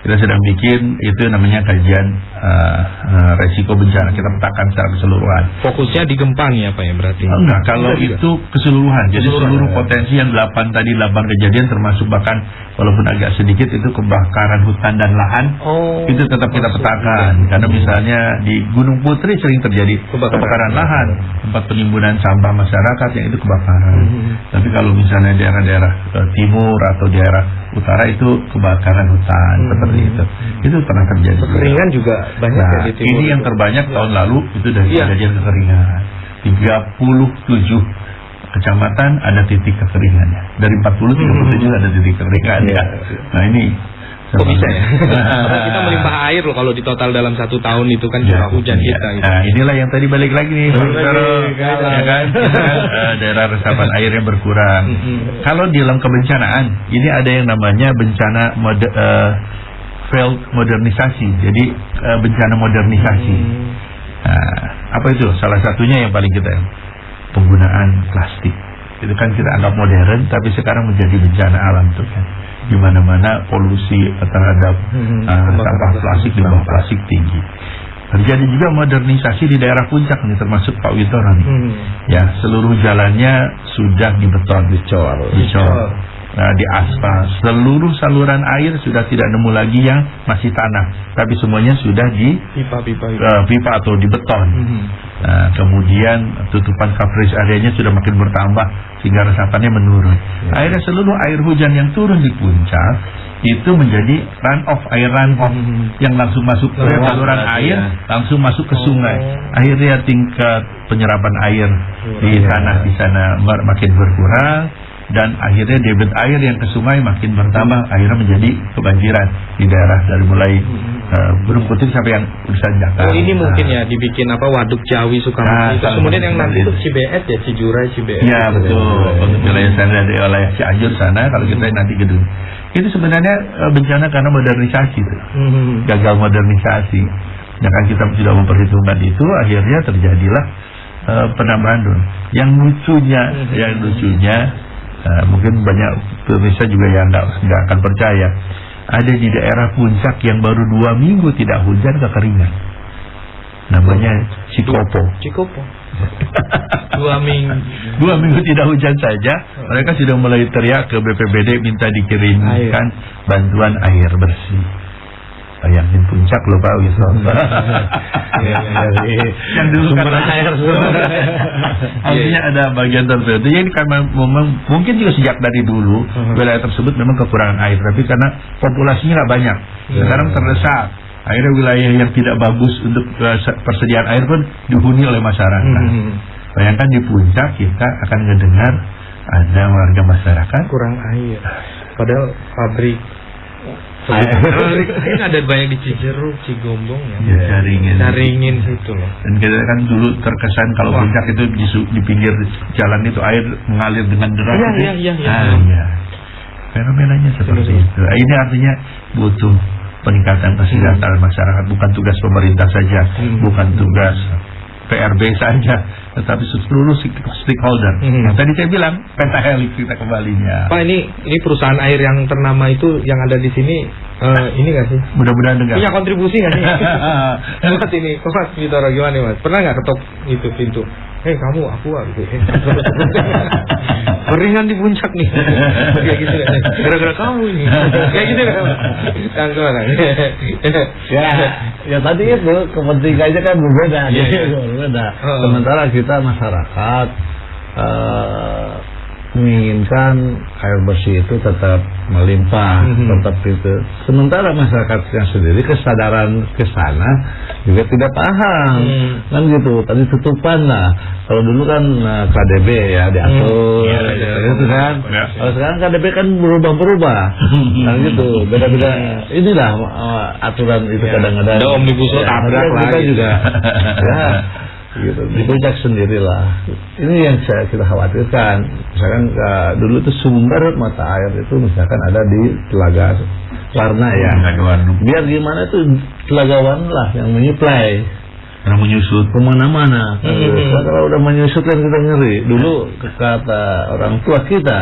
Kita sedang bikin itu namanya kajian resiko bencana. Kita petakan secara keseluruhan. Fokusnya di gempa nih apa ya berarti? Enggak, kalau itu keseluruhan. Jadi seluruh potensi yang 8 kejadian termasuk bahkan walaupun agak sedikit itu kebakaran hutan dan lahan, itu tetap kita petakan. Karena misalnya di Gunung Putri sering terjadi kebakaran lahan, tempat penimbunan sampah masyarakat yang itu kebakaran. Tapi kalau misalnya daerah-daerah timur atau daerah utara itu kebakaran hutan seperti itu pernah terjadi. Kekeringan juga banyak nah, di timur. Ini yang terbanyak tahun lalu itu dari kejadian kekeringan. 37 kecamatan ada titik kekeringannya. Dari 37 ada titik kekeringannya. Nah ini kok bisa ya? Kita melimpah air loh kalau di total dalam 1 tahun itu kan curah hujan kita. Nah inilah yang tadi balik lagi nih, ya kan? Daerah resapan airnya berkurang. Kalau di dalam kebencanaan ini ada yang namanya bencana field modernisasi. Jadi bencana modernisasi. Nah, apa itu? Salah satunya yang paling kita penggunaan plastik. Itu kan kita anggap modern, tapi sekarang menjadi bencana alam tuh kan. Di mana-mana polusi terhadap sampah plastik, limbah plastik tinggi. Terjadi juga modernisasi di daerah puncak nih, termasuk Pak Witoro nih. Ya, seluruh jalannya sudah dibeton, dicor. Nah, di aspal, seluruh saluran air sudah tidak nemu lagi yang masih tanah, tapi semuanya sudah di pipa atau di beton. Nah, kemudian tutupan coverage areanya sudah makin bertambah sehingga resapannya menurun. Akhirnya seluruh air hujan yang turun di puncak itu menjadi air runoff yang langsung masuk ke saluran air, langsung masuk ke sungai. Akhirnya tingkat penyerapan air di tanah di sana makin berkurang. Dan akhirnya debit air yang ke sungai makin bertambah, akhirnya menjadi kebanjiran di daerah dari mulai Gunung Putri sampai yang urusan Jakarta. Ini mungkin ya dibikin Waduk Jawi Sukamti. Kemudian yang nanti itu Cibeet ya, Cijurai Cibeet. Ya betul. Untuk wilayah sana dari wilayah Cianjur sana, kalau kita nanti gedung. Itu sebenarnya bencana karena modernisasi itu. Gagal modernisasi. Jangan kita sudah memperhitungkan itu, akhirnya terjadilah penambahan dulu. Yang lucunya mungkin banyak pemirsa juga yang nggak akan percaya, ada di daerah puncak yang baru 2 minggu tidak hujan kekeringan, namanya Cikopo. 2 minggu tidak hujan saja mereka sudah mulai teriak ke BPBD minta dikirimkan bantuan air bersih. Bayangin puncak loh Pak Wisnu. Yang dulu kan air. Artinya ada bagian tertentu. Jadi karena mungkin juga sejak dari dulu wilayah tersebut memang kekurangan air, tapi karena populasinya nggak banyak, sekarang terdesak. Akhirnya wilayah yang tidak bagus untuk persediaan air pun dihuni oleh masyarakat. Bayangkan di puncak kita akan mendengar ada warga masyarakat kurang air, padahal pabrik air ada banyak di Cijeruk, Cigombong ya, Caringin situ loh. Dan kita kan dulu terkesan kalau puncak itu di pinggir jalan itu air mengalir dengan deras. Iya. Fenomenanya seperti itu. Ini artinya butuh peningkatan kesejahteraan masyarakat, bukan tugas pemerintah saja, bukan tugas PRB saja, tetapi seluruh stakeholder. Yang tadi saya bilang pentahelik kita kembalinya. Pak, ini perusahaan air yang ternama itu yang ada di sini, ini nggak sih? Mudah-mudahan dengar. Punya kontribusi nggak sih? Buat ini, Mas Witoro gimana Mas? Pernah nggak ketok itu pintu? Hei kamu, aku gitu. Keringan di puncak nih. Kayak gitu kan. Gara-gara kamu ini. Kayak gitu kan. Ya tadi itu kepentingannya kan berbeda. Berbeda. Sementara kita masyarakat menginginkan air bersih itu tetap melimpah, tetap itu. Sementara masyarakatnya sendiri kesadaran ke sana juga tidak paham, kan gitu. Tadi tutupan lah. Kalau dulu kan KDB ya diatur, gitu kan. Kalau sekarang KDB kan berubah-berubah, kan gitu. Beda-beda. Inilah aturan itu kadang-kadang. Ada omnibus law tabrak lah. Kita juga. Ya. Gitu, di puncak sendirilah. Ini yang kita khawatirkan. Misalkan dulu itu sumber mata air itu misalkan ada di Telaga Warna ya. Biar gimana tuh Telaga Warna lah yang menyuplai. Orang menyusut kemana-mana. Kalau udah menyusut kan kita ngeri. Dulu kata orang tua kita,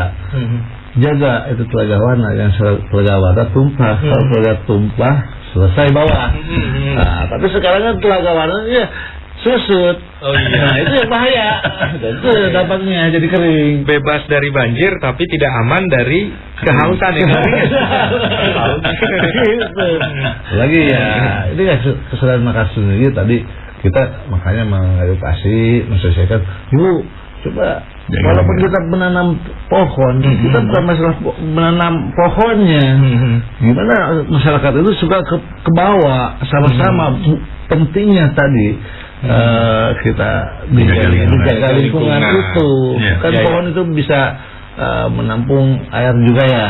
jaga itu telaga warna, yang telaga warna tumpah. Kalau telaga tumpah selesai bawah. Nah, tapi sekarang kan telaga warnanya susut. Oh iya. Nah, itu yang bahaya. Dan itu dampaknya jadi kering. Bebas dari banjir tapi tidak aman dari kehausan ya. Lagi ya, ini kan kesalahan Makassar sendiri tadi kita makanya mengedukasi, menyesuaikan. Yuk, coba walaupun kita menanam pohon, kita bukan masalah menanam pohonnya. Gimana masyarakat itu suka ke bawah sama-sama. Pentingnya tadi kita menjaga lingkungan itu. Kan pohon itu bisa menampung air juga ya.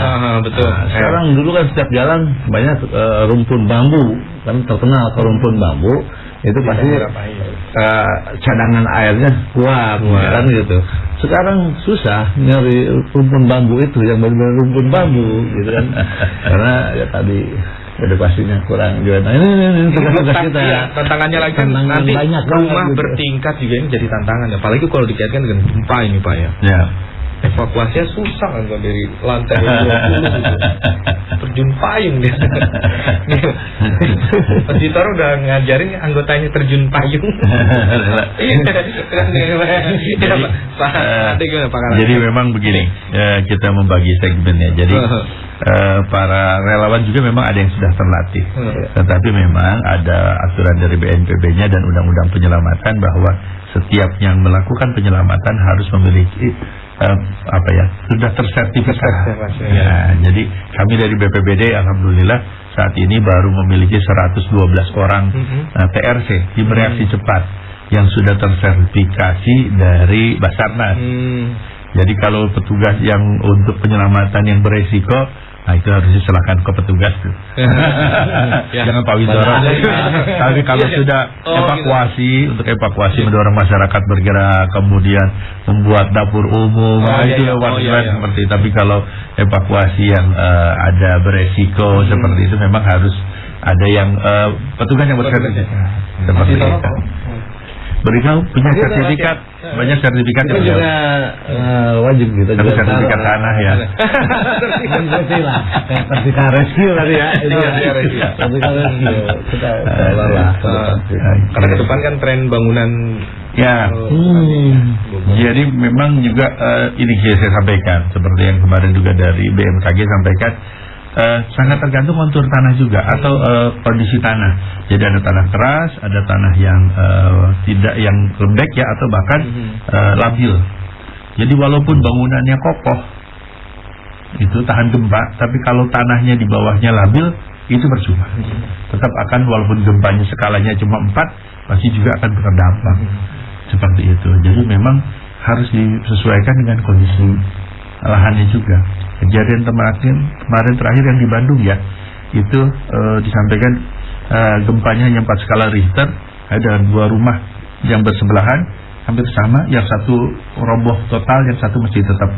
Betul. Sekarang dulu kan setiap jalan banyak rumpun bambu, kan terkenal ke rumpun bambu. Itu pasti cadangan airnya kuat kan gitu. Sekarang susah nyari rumpun bambu itu yang benar-benar rumpun bambu gitu kan. Karena ya tadi edukasinya kurang juga. Nah, ini tugas kita. Ya, tantangannya lagi kan nanti banyak rumah gitu. bertingkat juga ini jadi tantangan. Apalagi kalau dikaitkan dengan gempa ini Pak ya. Ya. Evakuasinya susah kan dari lantai 20 gitu. Terjun payung dia. Mas Jitor udah ngajarin anggotanya terjun payung. Jadi memang begini, kita membagi segmennya. Jadi para relawan juga memang ada yang sudah terlatih. Tetapi memang ada aturan dari BNPB-nya dan Undang-Undang Penyelamatan bahwa setiap yang melakukan penyelamatan harus memiliki sudah tersertifikasi. Ya, jadi kami dari BPBD alhamdulillah saat ini baru memiliki 112 orang TRC tim reaksi cepat yang sudah tersertifikasi dari Basarnas. Jadi kalau petugas yang untuk penyelamatan yang beresiko, nah itu harus diserahkan ke petugas tuh. Jangan Pak Windoro. Tapi kalau sudah evakuasi, untuk evakuasi mendorong masyarakat bergerak, kemudian membuat dapur umum, itu seperti. Tapi kalau evakuasi yang ada beresiko seperti itu memang harus ada yang petugas yang bersertifikat. Seperti itu. Beritahu punya sertifikat, banyak sertifikat yang juga wajib gitu. Ada sertifikat tanah ya. Sertifikat rescue tadi ya. Sertifikat rescue. Kita lah. Karena ke depan kan tren bangunan. Ya. Jadi memang juga ini saya sampaikan seperti yang kemarin juga dari BMKG sampaikan. Sangat tergantung kontur tanah juga atau kondisi tanah. Jadi ada tanah keras, ada tanah yang tidak yang lembek ya atau bahkan labil. Jadi walaupun bangunannya kokoh itu tahan gempa, tapi kalau tanahnya di bawahnya labil itu percuma. Tetap akan walaupun gempanya skalanya cuma 4 pasti juga akan terdampak. Seperti itu. Jadi memang harus disesuaikan dengan kondisi lahannya juga. Kejadian kemarin terakhir yang di Bandung ya, itu disampaikan gempanya hanya 4 skala Richter, ada 2 rumah yang bersebelahan hampir sama, yang satu roboh total, yang satu masih tetap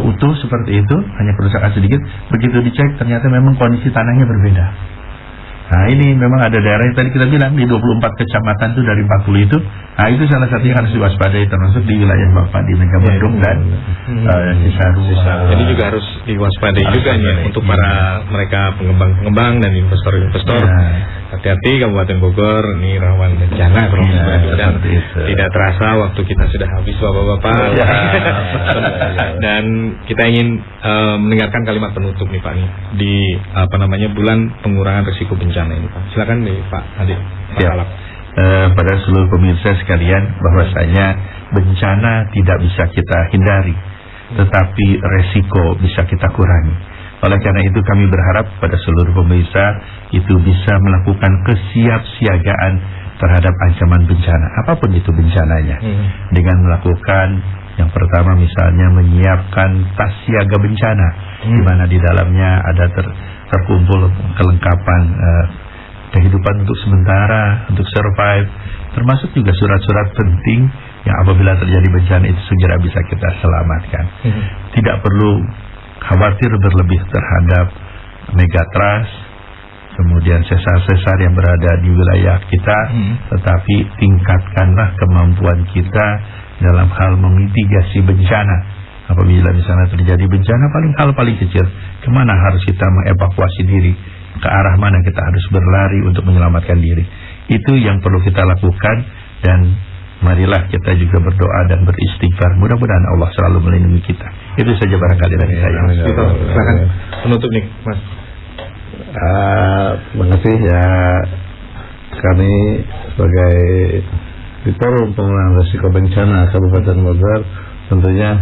utuh seperti itu, hanya kerusakan sedikit. Begitu dicek ternyata memang kondisi tanahnya berbeda. Nah ini memang ada daerah yang tadi kita bilang di 24 kecamatan itu dari 40 itu. Nah itu salah satu yang harus diwaspadai, termasuk di wilayah Bapak di Megamendung dan Cisarua. Jadi juga harus diwaspadai juga ya untuk para mereka pengembang-pengembang dan investor-investor. Hati-hati Kabupaten Bogor ini rawan bencana dan tidak terasa waktu kita sudah habis Bapak-bapak. Dan kita ingin mendengarkan kalimat penutup nih Pak nih di bulan pengurangan risiko bencana ini Pak. Silakan nih Pak Adi. Pada seluruh pemirsa sekalian, bahwasanya bencana tidak bisa kita hindari, tetapi resiko bisa kita kurangi. Oleh karena itu kami berharap pada seluruh pemirsa itu bisa melakukan kesiapsiagaan terhadap ancaman bencana, apapun itu bencananya, dengan melakukan yang pertama misalnya menyiapkan tas siaga bencana, di mana di dalamnya ada terkumpul kelengkapan kehidupan untuk sementara, untuk survive, termasuk juga surat-surat penting yang apabila terjadi bencana itu segera bisa kita selamatkan. Tidak perlu khawatir berlebih terhadap megatrust, kemudian sesar-sesar yang berada di wilayah kita, tetapi tingkatkanlah kemampuan kita dalam hal memitigasi bencana. Apabila misalnya terjadi bencana hal paling kecil, kemana harus kita mengevakuasi diri, ke arah mana kita harus berlari untuk menyelamatkan diri. Itu yang perlu kita lakukan, dan marilah kita juga berdoa dan beristighfar. Mudah-mudahan Allah selalu melindungi kita. Itu saja barangkali dari saya. Silakan penutup nih, Mas. Terima kasih ya, kami sebagai di Forum Pengurangan Risiko Bencana Kabupaten Bogor tentunya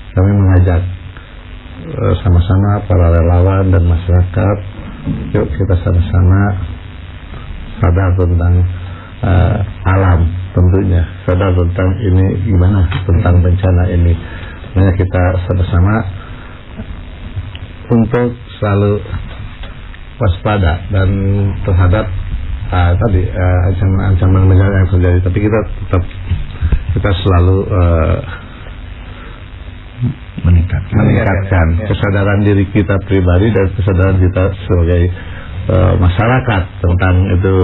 kami mengajak sama-sama para relawan dan masyarakat, yuk kita sama-sama sadar tentang alam, tentunya sadar tentang ini gimana, tentang bencana ini. Makanya kita sama-sama untuk selalu waspada dan terhadap ancaman bencana yang terjadi. Tapi kita selalu meningkatkan kesadaran diri kita pribadi dan kesadaran kita sebagai masyarakat tentang itu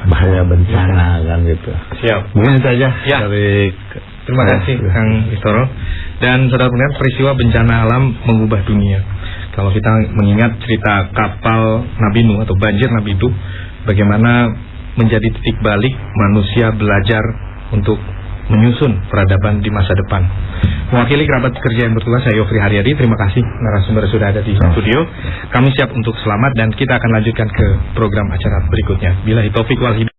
bahaya bencana kan gitu. Siap. Mungkin itu aja dari terima kasih Kang Istoro. Dan saudara pendengar, peristiwa bencana alam mengubah dunia. Kalau kita mengingat cerita kapal Nabi Nuh atau banjir Nabi Nuh, bagaimana menjadi titik balik manusia belajar untuk menyusun peradaban di masa depan. Mewakili kerabat kerja yang bertugas, saya Yofri Haryadi. Terima kasih narasumber sudah ada di studio. Kami siap untuk selamat dan kita akan lanjutkan ke program acara berikutnya. Billahi taufiq wal hidayah.